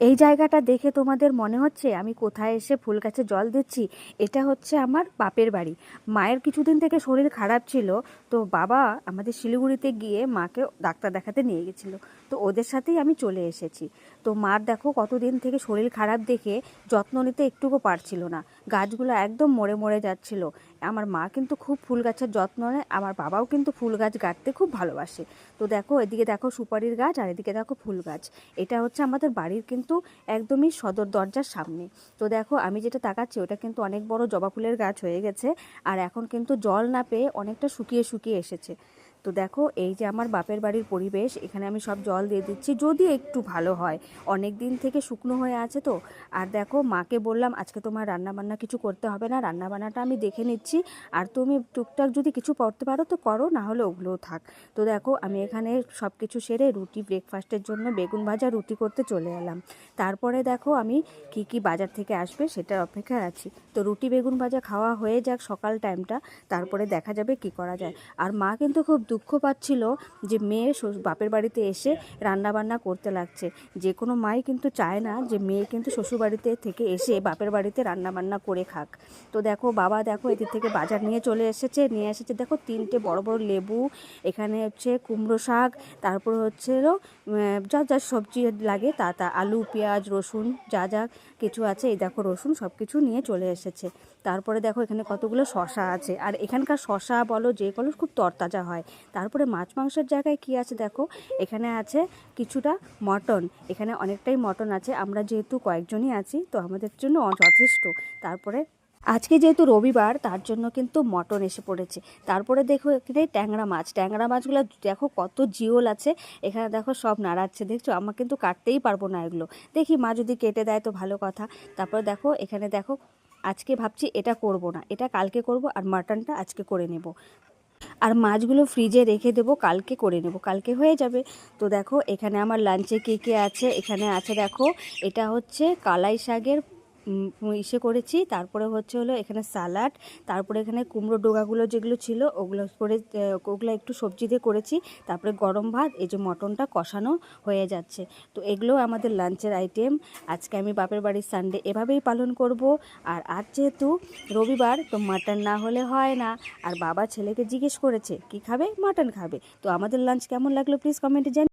এই জায়গাটা দেখে তোমাদের মনে হচ্ছে আমি কোথায় এসে ফুল গাছে জল দিচ্ছি? এটা হচ্ছে আমার বাপের বাড়ি। মায়ের কিছুদিন থেকে শরীর খারাপ ছিল, তো বাবা আমাদের শিলিগুড়িতে গিয়ে মাকে ডাক্তার দেখাতে নিয়ে গেছিলো। তো ওদের সাথেই আমি চলে এসেছি। তো মার দেখো কতদিন থেকে শরীর খারাপ দেখে যত্ন নিতে একটুকু পারছিল না, গাছগুলো একদম মরে মরে যাচ্ছিল। আমার মা কিন্তু খুব ফুল গাছের যত্ন নেয়, আমার বাবাও কিন্তু ফুল গাছ গাঁটতে খুব ভালোবাসে। তো দেখো এদিকে দেখো সুপারির গাছ আর এদিকে দেখো ফুল গাছ। এটা হচ্ছে আমাদের বাড়ির কিন্তু একদমই সদর দরজার সামনে। তো দেখো আমি যেটা তাকাচ্ছি ওটা কিন্তু অনেক বড় জবা ফুলের গাছ হয়ে গেছে, আর এখন কিন্তু জল না পেয়ে অনেকটা শুকিয়ে শুকিয়ে এসেছে। তো দেখো এই যে আমার বাপের বাড়ির পরিবেশ, এখানে আমি সব জল দিয়ে দিচ্ছি যদি একটু ভালো হয়, অনেক দিন থেকে শুকনো হয়ে আছে তো। আর দেখো মাকে বললাম আজকে তোমার রান্নাবান্না কিছু করতে হবে না, রান্নাবান্নাটা আমি দেখে নিচ্ছি, আর তুমি টুকটাক যদি কিছু করতে পারো তো করো, না হলে ওগুলোও থাক। তো দেখো আমি এখানে সব কিছু সেরে রুটি ব্রেকফাস্টের জন্য বেগুন ভাজা রুটি করতে চলে এলাম। তারপরে দেখো আমি কি কি বাজার থেকে আসবে সেটার অপেক্ষায় আছি। তো রুটি বেগুন ভাজা খাওয়া হয়ে যাক সকাল টাইমটা, তারপরে দেখা যাবে কি করা যায়। আর মা কিন্তু খুব দুঃখ পাচ্ছিল যে মেয়ে বাপের বাড়িতে এসে রান্না বান্না করতে লাগছে। যে কোনো মাই কিন্তু চায় না যে মেয়ে কিন্তু শ্বশুরবাড়িতে থেকে এসে বাপের বাড়িতে রান্না বান্না করে খাক। তো দেখো বাবা দেখো এদিক থেকে বাজার নিয়ে চলে এসেছে, দেখো 3টে বড় বড় লেবু, এখানে হচ্ছে কুমড়ো শাক, তারপর হচ্ছে যা যা সবজি লাগে তা তা আলু পেঁয়াজ রসুন যা যা কিছু আছে, এই দেখো রসুন সব কিছু নিয়ে চলে এসেছে। তারপরে দেখো এখানে কতগুলো শশা আছে, আর এখানকার শশা বলো যে বলো খুব তরতাজা হয়। তারপরে মাছ মাংসের জায়গায় কি আছে দেখো, এখানে আছে কিছুটা মটন, এখানে অনেকটাই মটন আছে, আমরা যেহেতু কয়েকজনই আছি তো আমাদের জন্য যথেষ্ট। তারপরে আজকে যেহেতু রবিবার তার জন্য কিন্তু মটন এসে পড়েছে। তারপরে দেখো এখানে ট্যাংরা মাছগুলো দেখো কত জিওল আছে, এখানে দেখো সব নাড়াচ্ছে, দেখছো আমার কিন্তু কাটতেই পারবো না এগুলো, দেখি মা যদি কেটে দেয় তো ভালো কথা। তারপরে দেখো এখানে দেখো আজকে ভাবছি এটা করব না, এটা কালকে করব, আর মাটনটা আজকে করে নেব, আর মাছগুলো ফ্রিজে রেখে দেবো, কালকে করে নেব, কালকে হয়ে যাবে। তো দেখো এখানে আমার লাঞ্চে কী কী আছে, এখানে আছে দেখো এটা হচ্ছে কালাই শাকের ইসে করেছি, তারপরে হচ্ছে হলো এখানে স্যালাড, তারপরে এখানে কুমড়ো ডোগাগুলো যেগুলো ছিল ওগুলো করে ওগুলো একটু সবজি দিয়ে করেছি, তারপরে গরম ভাত, এই যে মটনটা কষানো হয়ে যাচ্ছে। তো এগুলো আমাদের লাঞ্চের আইটেম। আজকে আমি বাপের বাড়ির সানডে এভাবেই পালন করব। আর আজ যেহেতু রবিবার তো মাটন না হলে হয় না, আর বাবা ছেলেকে জিজ্ঞেস করেছে কি খাবে, মাটন খাবে। তো আমাদের লাঞ্চ কেমন লাগলো প্লিজ কমেন্টে জানিও।